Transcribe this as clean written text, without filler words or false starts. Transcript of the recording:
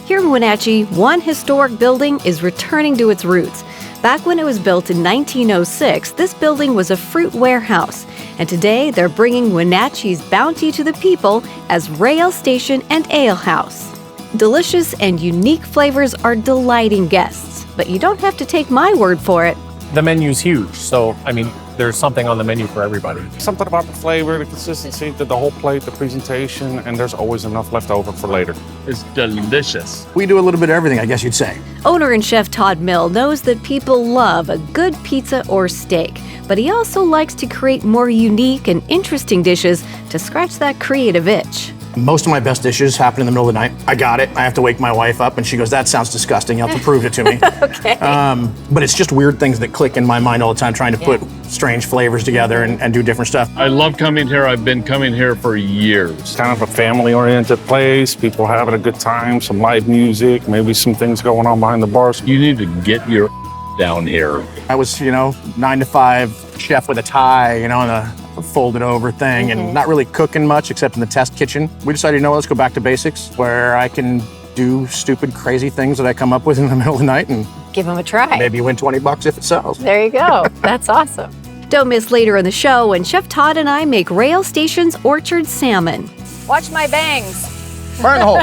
Here in Wenatchee, one historic building is returning to its roots. Back when it was built in 1906, this building was a fruit warehouse. And today, they're bringing Wenatchee's bounty to the people as rail station and ale house. Delicious and unique flavors are delighting guests, but you don't have to take my word for it. The menu's huge, so there's something on the menu for everybody. Something about the flavor, the consistency, the whole plate, the presentation, and there's always enough left over for later. It's delicious. We do a little bit of everything, I guess you'd say. Owner and chef Todd Mill knows that people love a good pizza or steak, but he also likes to create more unique and interesting dishes to scratch that creative itch. Most of my best dishes happen in the middle of the night. I got it. I have to wake my wife up, and she goes, "That sounds disgusting. You have to prove it to me." Okay. But it's just weird things that click in my mind all the time, trying to put strange flavors together and do different stuff. I love coming here. I've been coming here for years. It's kind of a family-oriented place, people having a good time, some live music, maybe some things going on behind the bars. You need to get your down here. I was, 9 to 5 chef with a tie, and a folded over thing, and not really cooking much except in the test kitchen. We decided, let's go back to basics, where I can do stupid, crazy things that I come up with in the middle of the night and Give them a try. maybe win $20 if it sells. There you go. That's awesome. Don't miss later in the show when Chef Todd and I make Rail Station's orchard salmon. Watch my bangs. Fire in the hole.